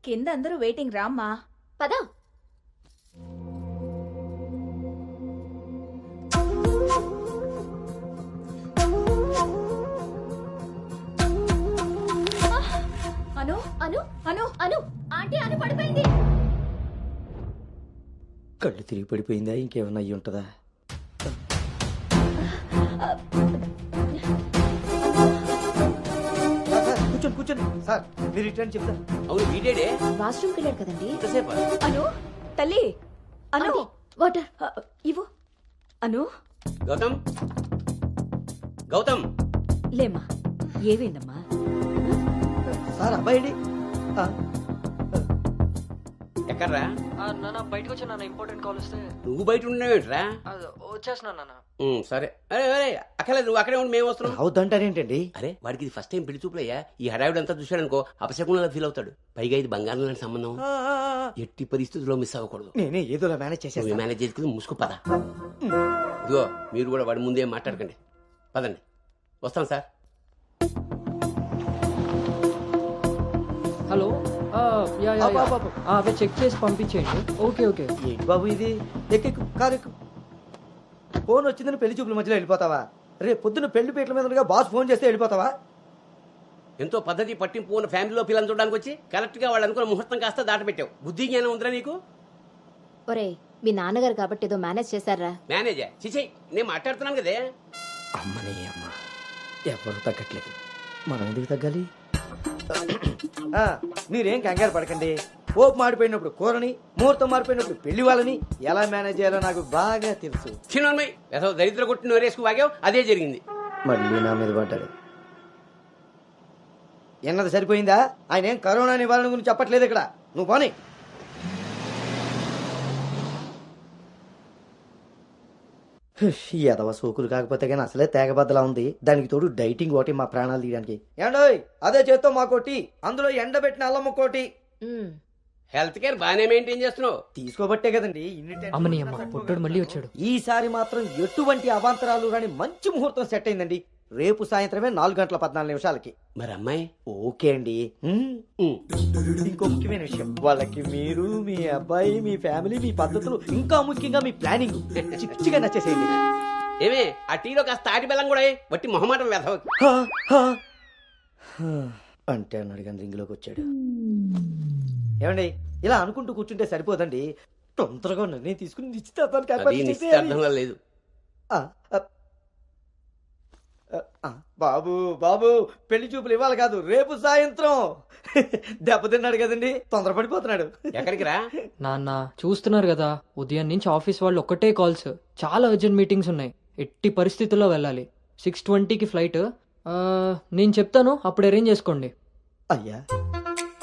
కింద అందరూ వెయిటింగ్ రామ్మా. పద. అను అను అను అను ఆంటీ అను పడిపోయింది. కళ్ళు తిరిగి పడిపోయిందా, ఇంకేమన్నా అయ్యి ఉంటుందా? కూర్చోండి కూర్చోండి సార్, మీరు రిటర్న్ చెప్తారు. అవును వీడేడే వాష్రూమ్కి వెళ్ళాడు కదండి. ఎంతసేపు? అను తల్లి అను ఆంటీ, వాటర్. ఇవ్వు. అను గౌతమ్ గౌతమ్ లేమ్మా. ఏమైందమ్మా? సార్ అబ్బాయి ఎక్కడ్రా? నాన్న బయటకు వచ్చా నాన్న, ఇంపార్టెంట్ కాల్ వస్తే. నువ్వు బయట ఉన్నావేంట్రా? వచ్చేస్తున్నా నాన్న. సరే. అరే అరే అక్కర్లేదు, నువ్వు అక్కడే ఉండి మేము వస్తున్నాం. అవుతుంటారేంటండి? అరే వాడికి ఇది ఫస్ట్ టైం పెళ్లి చూపులయ్యా. ఈ హడావిడి అంతా చూశాడనుకో అపశకునంలా ఫీల్ అవుతాడు. పైగా ఇది బంగారం లాంటి సంబంధం, ఎట్టి పరిస్థితుల్లో మిస్ అవ్వకూడదు. నేనే ఏదోలా మేనేజ్ నువ్వు చేసేస్తాను. మేనేజ్ చేసుకుని ముసుగు పద. ఇదిగో మీరు కూడా వాడి ముందే మాట్లాడకండి. పదండి, వస్తాం సార్. హలో, అవి చెక్ చేసి పంపించేయండి. Okay okay. ఏంటి బాబు ఇది? ఎక్కెక్కు, కారు ఎక్కు. ఫోన్ వచ్చిందని పెళ్లి చూపుల మధ్యలో వెళ్ళిపోతావా? రేపు పొద్దున్న పెళ్లి పీటల మీద ఉండగా బాస్ ఫోన్ చేస్తే వెళ్ళిపోతావా? ఎంతో పద్ధతి పట్టింపు ఉన్న ఫ్యామిలీలో పిల్లలు చూడడానికి వచ్చి కరెక్ట్ గా వాళ్ళు అనుకున్న ముహూర్తం కాస్త దాటపెట్టావు. బుద్ధి జ్ఞానం ఉందిరా నీకు? ఒరే, మీ నాన్నగారు కాబట్టి ఏదో మేనేజ్ చేశారా? మేనేజర్ చిచే, నేను మాట్లాడుతున్నాను కదే. అమ్మనే అమ్మ, ఎవరు తగ్గట్లేదు, మనం ఎందుకు తగ్గాలి? మీరేం కంగారు పడకండి. పోపు మాడిపోయినప్పుడు కూరని, ముహూర్తం మారిపోయినప్పుడు పెళ్లి వాళ్ళని ఎలా మేనేజ్ చేయాలో నాకు బాగా తెలుసు. చిన్నమ్మాయి ఏదో దరిద్ర కొట్టి నోరేసుకు వాగావు, అదే జరిగింది. మళ్ళీ నా మీద పడ్డాడు. ఎన్నది సరిపోయిందా? ఆయన ఏం కరోనా నివారణ గురించి చెప్పట్లేదు ఇక్కడ. నువ్వు పోనీ. ఎదవ సోకులు కాకపోతే కానీ అసలే తేగబద్దలా ఉంది. దానికి తోడు డైటింగ్ ఒకటి మా ప్రాణాలు తీయడానికి. ఏండోయ్, అదే చేత్తో మా కోటి, అందులో ఎండబెట్టిన అల్లమ్మ కోటి. హెల్త్ కేర్ బాగానే మెయింటైన్ చేస్తున్నావు. తీసుకోబట్టే కదండి ఇన్ని టెన్షన్లు. అమ్మని అమ్మ, పుట్టడు మళ్ళీ వచ్చాడు. ఈసారి మాత్రం ఎటువంటి అవాంతరాలు రాని మంచి ముహూర్తం సెట్ అయిందండి. రేపు సాయంత్రమే 4:14 మరి అమ్మాయి? ఓకే అండి. ఇంకో ముఖ్యమైన విషయం, వాళ్ళకి మీరు, మీ అబ్బాయి, మీ ఫ్యామిలీ, మీ పద్ధతులు, ఇంకా ముఖ్యంగా మీ ప్లానింగ్ చిచ్చిగా నచ్చేసేయండి. ఏమే ఆ టీలో కాస్త తాటి బెల్లం కూడా బట్టి మొహమాటం వెధవ. అంటే అన్నాడు కానీ రింగ్లోకి వచ్చాడు. ఏమండి, ఇలా అనుకుంటూ కూర్చుంటే సరిపోదండి. తొందరగా నిర్ణయం తీసుకుని నిశ్చితార్థానికి ఏర్పాటు అది చేసేయాలి. నిశ్చితార్థంగా లేదు. బాబు బాబు, పెళ్లి చూపులు ఇవ్వాలి కాదు, రేపు సాయంత్రం. దెబ్బతిన్నాడు కదండి, తొందరపడిపోతున్నాడు. ఎక్కడికి రా? నాన్న చూస్తున్నారు కదా, ఉదయం నుంచి ఆఫీస్ వాళ్ళు ఒక్కటే కాల్స్, చాలా అర్జెంట్ మీటింగ్స్ ఉన్నాయి. ఎట్టి పరిస్థితుల్లో వెళ్ళాలి. 6:20కి ఫ్లైట్. నేను చెప్తాను, అప్పుడు అరేంజ్ చేసుకోండి. అయ్యా,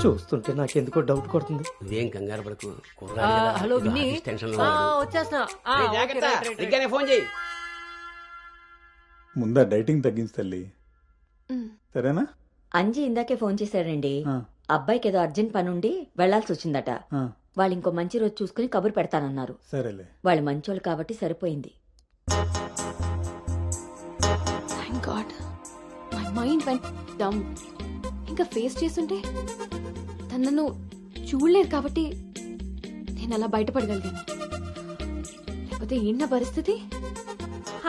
చూస్తుంటే నాకెందుకో డౌట్ కొడుతుంది. ఇదేం కంగారు పడకు. హలో విన్నీ, వచ్చేస్తున్నా. ఫోన్ చేయి. ముందా డైటింగ్ తగ్గించు తల్లి, సరేనా? అంజీ ఇందాకే ఫోన్ చేశాడండి. అబ్బాయికి ఏదో అర్జెంట్ పనుండి వెళ్లాల్సి వచ్చిందట. వాళ్ళు ఇంకో మంచి రోజు చూసుకుని కబురు పెడతానన్నారు. సరేలే, వాళ్ళు మంచోళ్ళు కాబట్టి సరిపోయింది. Thank God, my mind vent down. ఇంకా ఫేస్ చేస్తుంటే తనను చూడలేరు కాబట్టి నేను అలా బయటపడగలిగాను. లేకపోతే ఏంటి పరిస్థితి?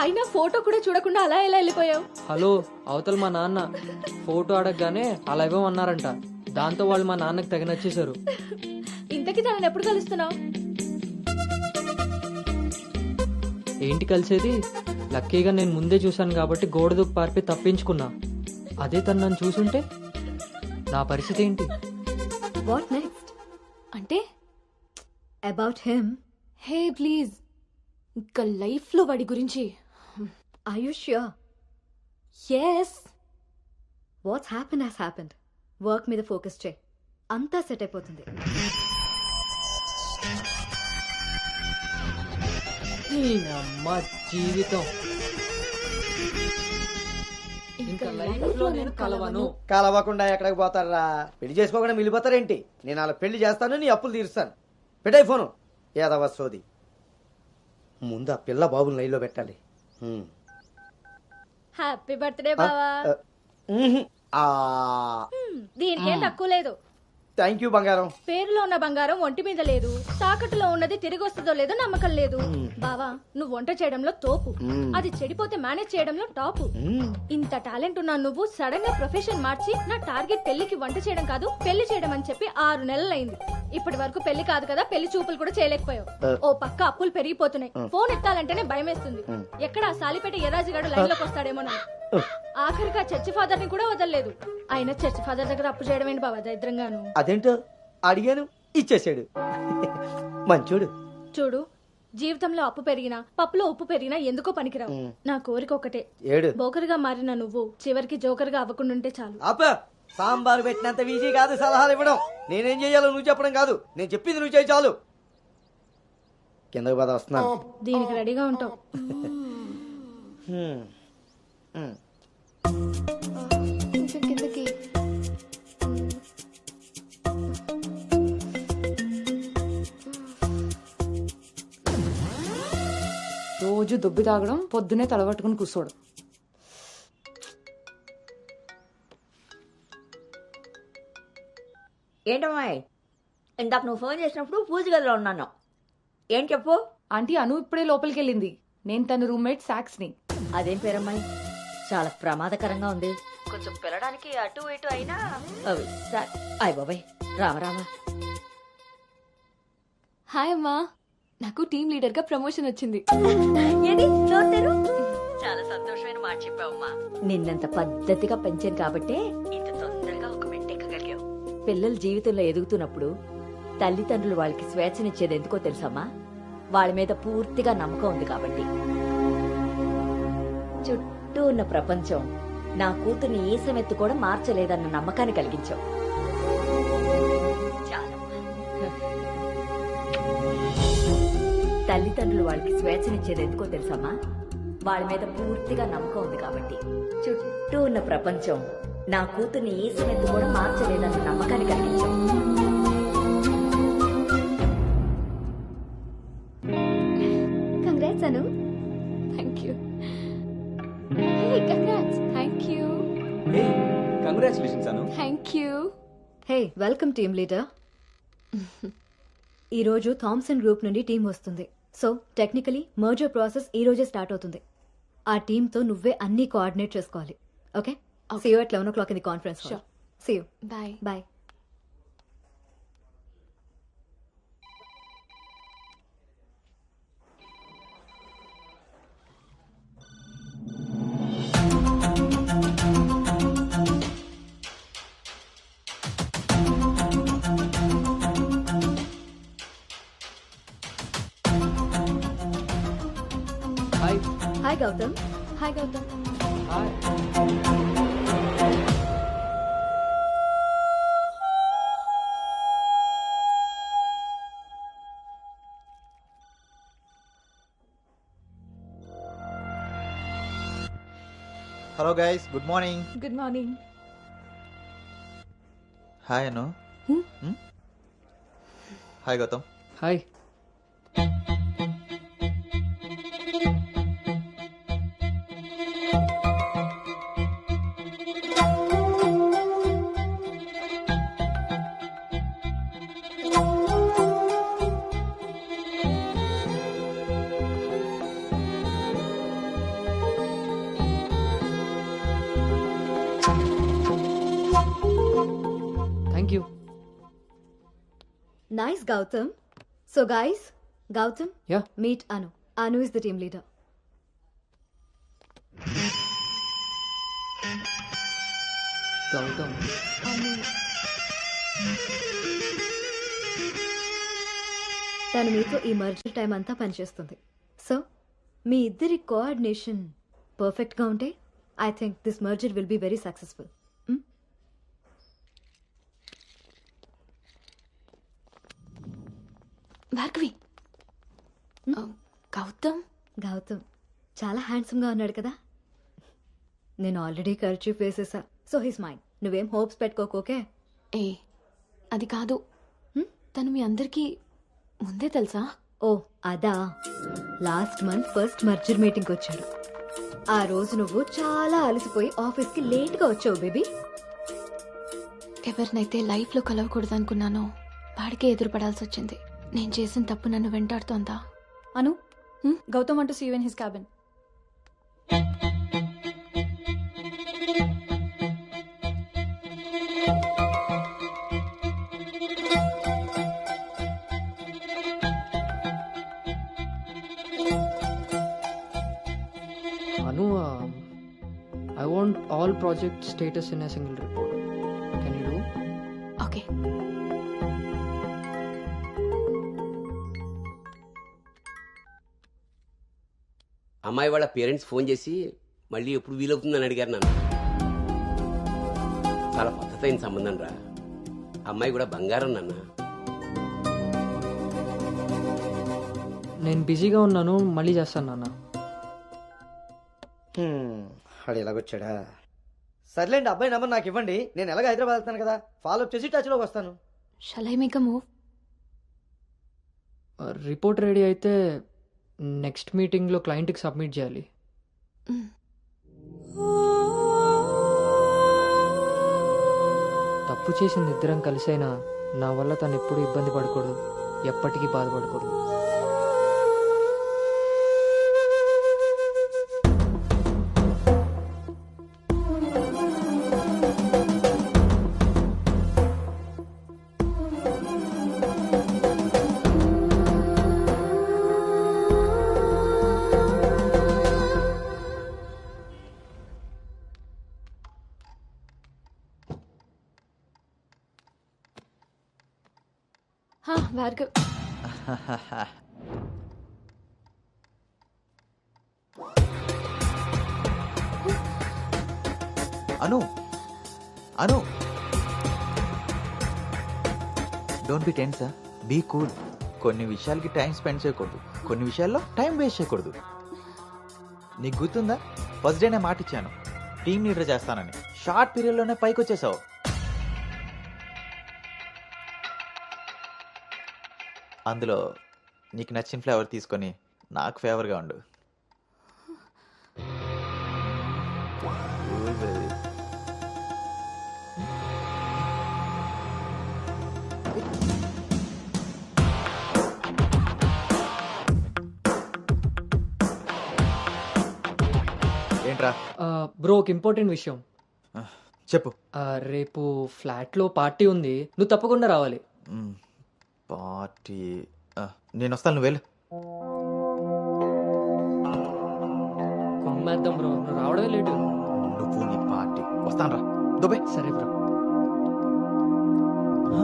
అయినా ఫోటో కూడా చూడకుండా అలా ఎలా వెళ్ళిపోయావు? హలో, అవతల మా నాన్న ఫోటో అడగగానే అలా ఇవ్వమన్నారంట. దాంతో వాళ్ళు మా నాన్నకి తెగ నచ్చేశారు. ఇంతకీ తనని ఎప్పుడు కలుస్తున్నావు? ఏంటి కలిసేది? లక్కీగా నేను ముందే చూశాను కాబట్టి గోడ దూకి పారిపోయి తప్పించుకున్నా. అదే తను నన్ను చూసుంటే నా పరిస్థితి ఏంటి? What next? అంటే అబౌట్ హిమ్. హే ప్లీజ్, ఇంకా లైఫ్ లో వాడి గురించి. Are you sure? yes. What's happen has happened. Work మీద ఫోకస్ చేయి, అంతా సెట్ అయిపోతుంది. అమ్మ జీవితం ఇంకా లైఫ్ లో నేను కలవను. కలవకుండా ఎక్కడికి పోతారా? పెళ్లి చేసుకోకుండా మిగిలిపోతారేంటి? నేను అలా పెళ్లి చేస్తాను, నీ అప్పులు తీరుస్తాను. పెట్టాయి ఫోను. ఏదవ సోది. ముందు ఆ పిల్ల బాబుని లైన్లో పెట్టాలి. హ్యాపీ బర్త్డే బావా. ఆ దీనికేం తక్కువ లేదు. థ్యాంక్ యూ బంగారం. పేరులో ఉన్న బంగారం ఒంటి మీద లేదు, తాకట్టులో ఉన్నది తిరిగి వస్తుందో లేదో నమ్మకం లేదు. బావా నువ్వు వంట చేయడంలో తోపు, అది చెడిపోతే మేనేజ్ చేయడంలో టాపు. ఇంత టాలెంట్ ఉన్న నువ్వు సడన్ గా ప్రొఫెషన్ మార్చి నా టార్గెట్ పెళ్లికి వంట చేయడం కాదు పెళ్లి చేయడం అని చెప్పి 6 నెలలైంది. ఇప్పటి వరకు పెళ్లి కాదు కదా పెళ్లి చూపులు కూడా చేయలేకపోయావు. ఓ పక్క అప్పులు పెరిగిపోతున్నాయి, ఫోన్ ఎత్తాలంటేనే భయం వేస్తుంది. ఎక్కడ ఆ సాలిపేట ఎరాజిగాడు లైన్ లోకి వస్తాడేమో. ఆఖరికి ఆ చర్చి ఫాదర్ ని కూడా వదలలేదు. ఆయన చర్చి ఫాదర్ దగ్గర అప్పు చేయడం ఏంటి బాబా దరిద్రంగాను. అదేంటో అడిగాను, ఇచ్చేసాడు. మంచోడు. చూడు, జీవితంలో అప్పు పెరిగినా పప్పులో ఉప్పు పెరిగినా ఎందుకో పనికిరావు. నా కోరిక ఒకటే, ఏడు బోకర్గా మారిన నువ్వు చివరికి జోకర్గా అవ్వకుండా ఉంటే చాలు. అప్ప సాంబారు పెట్టినంత ఈజీ కాదు సలహాలు ఇవ్వడం. నేనేం చేయాలో నువ్వు చెప్పడం కాదు, నేను చెప్పింది నువ్వు చేయి చాలు. కిందకు పద, వస్తున్నాను. దీనికి రెడీగా ఉంటావు. కొంచెం కిందకి. రోజు దుబ్బి తాగడం, పొద్దునే తలబట్టుకుని కూర్చోడు. ఏంటమ్మాయి, ఇందాక నువ్వు ఫోన్ చేసినప్పుడు పూజ గదిలో ఉన్నాను. ఏం చెప్పు. ఆంటీ అను ఇప్పుడే లోపలికి వెళ్ళింది. నేను తన రూమ్మేట్ సాక్స్ని. అదేం పేరమ్మాయి, చాలా ప్రమాదకరంగా ఉంది. కొంచెం పిల్లడానికి అటు ఇటు అయినా అయ్య బాబాయ్. రామరామా. హాయ్ అమ్మా, నాకు టీమ్ లీడర్ గా ప్రమోషన్ వచ్చింది. ఏది చూస్తారు? చాలా సంతోషమైన మాట చెప్పావమ్మా. నిన్నంత పద్ధతిగా పెంచాను కాబట్టే ఇంత తొందరగా ఒక మెట్టెక్కగలిగావు. పిల్లల జీవితంలో ఎదుగుతున్నప్పుడు తల్లిదండ్రులు వాళ్ళకి స్వేచ్ఛనిచ్చేది ఎందుకో తెలుసమ్మా? వాళ్ళ మీద పూర్తిగా నమ్మకం ఉంది కాబట్టి. చుట్టూ ఉన్న ప్రపంచం నా కూతుర్ని ఈసమెత్తు కూడా మార్చలేదన్న నమ్మకాన్ని కలిగించావు. తల్లిదండ్రులు వాళ్ళకి స్వేచ్ఛనిచ్చేది ఎందుకో తెలుసమ్మా? వాళ్ళ మీద పూర్తిగా నమ్మకం ఉంది కాబట్టి. చుట్టూ ఉన్న ప్రపంచం నా కూతుర్ని ఈసమెత్తు కూడా మార్చలేదన్న నమ్మకాన్ని కలిగించావు. Congrats Anu. Thank you. Hey congrats. Thank you. Congratulations Anu. Thank you. Hey welcome team leader. ఈ రోజు థామ్సన్ గ్రూప్ నుండి టీం వస్తుంది. సో టెక్నికలీ మర్జర్ ప్రాసెస్ ఈ రోజే స్టార్ట్ అవుతుంది. ఆ టీంతో నువ్వే అన్ని కోఆర్డినేట్ చేసుకోవాలి. Okay, see you at 11 o'clock in the conference hall. Sure. See you. Bye. Bye. Hi. Hi Gautam. Hi Gautam. Hi. Hello guys, good morning. Good morning. Hi Anu. Hi Gautam. Hi. Thank you. Nice Gautam. So guys, Gautam, yeah. meet Anu. Anu is the team leader. Gautam. తను మీతో ఈ merger time అంతా పనిచేస్తుంది. So మీ ఇద్దరి coordination పర్ఫెక్ట్గా ఉంటే I think this merger will be very successful. Bhargavi. Gautam. Gautam చాలా హ్యాండ్సమ్గా ఉన్నాడు కదా. నేను ఆల్రెడీ కర్చీఫ్ వేసేసా. So his mind. నువ్వేం హోప్స్ పెట్టుకోకోకే. ఏ అది కాదు, తను మీ అందరికీ ముందే తెలుసా? ఓ అదా, లాస్ట్ మంత్ ఫస్ట్ మర్జర్ మీటింగ్కి వచ్చాడు. ఆ రోజు నువ్వు చాలా అలసిపోయి ఆఫీస్కి లేట్గా వచ్చావు బేబీ. ఎవరినైతే లైఫ్లో కలవకూడదు అనుకున్నానో వాడికే ఎదురుపడాల్సి వచ్చింది. నేను చేసిన తప్పు నన్ను వెంటాడుతోందా? Anu Gautam want to see you in his cabin. Anu, I want all project status in a single report. Can you do? Okay. అమ్మాయి వాళ్ళ పేరెంట్స్ ఫోన్ చేసి మళ్ళీ ఎప్పుడు వీలవుతుందని అడిగారు నన్ను. చాలా పద్ధతైన సంబంధం రా. అమ్మాయి కూడా బంగారం నాన్న. నేను బిజీగా ఉన్నాను, మళ్ళీ చేస్తాను నాన్న. వాడు ఎలాగొచ్చాడా? సర్లేండి, అబ్బాయి నెంబర్ నాకు ఇవ్వండి. నేను ఎలాగ హైదరాబాద్ వెళ్తాను కదా, ఫాలో అప్ చేసి టచ్లోకి వస్తాను. Shall I make a move? Report ready అయితే నెక్స్ట్ మీటింగ్లో క్లయింట్కి సబ్మిట్ చేయాలి. తప్పు చేసింది ఇద్దరం కలిసైనా నా వల్ల తను ఎప్పుడు ఇబ్బంది పడకూడదు, ఎప్పటికీ బాధపడకూడదు. Bhargav, Anu Anu don't be tense, be cool. కొన్ని విషయాలకి టైం స్పెండ్ చేయకూడదు, కొన్ని విషయాల్లో టైం వేస్ట్ చేయకూడదు. నీకు గుర్తుందా, ఫస్ట్ డే నేను మాట ఇచ్చాను టీమ్ లీడర్ చేస్తానని. షార్ట్ పీరియడ్లోనే పైకి వచ్చేసావు. అందులో నీకు నచ్చిన ఫ్లేవర్ తీసుకొని నాకు ఫేవర్గా ఉండు. ఏంట్రా? బ్రో, ఒక ఇంపార్టెంట్ విషయం చెప్పు. రేపు ఫ్లాట్లో పార్టీ ఉంది, నువ్వు తప్పకుండా రావాలి. పార్టీ? నేను వస్తాను, నువ్వు వెళ్ళు. కుమ్మేద్దాం బ్రో, నువ్వు రావడమే లేటు. నువ్వు నీ పార్టీ, వస్తాను రా. దుబాయ్. సరే బ్రో. ఆ?